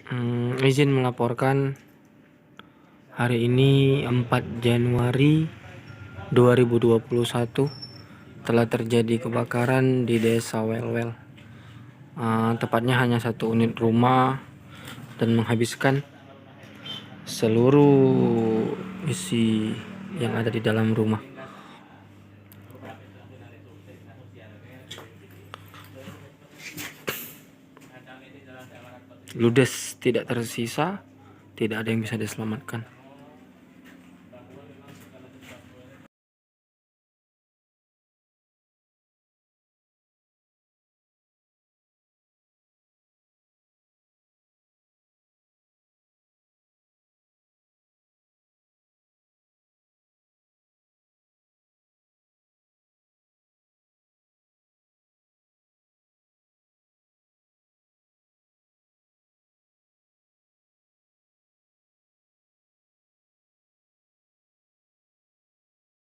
Izin melaporkan hari ini 4 Januari 2021 telah terjadi kebakaran di Desa Welwel. Tepatnya hanya satu unit rumah dan menghabiskan seluruh isi yang ada di dalam rumah. Ludes, tidak tersisa, tidak ada yang bisa diselamatkan.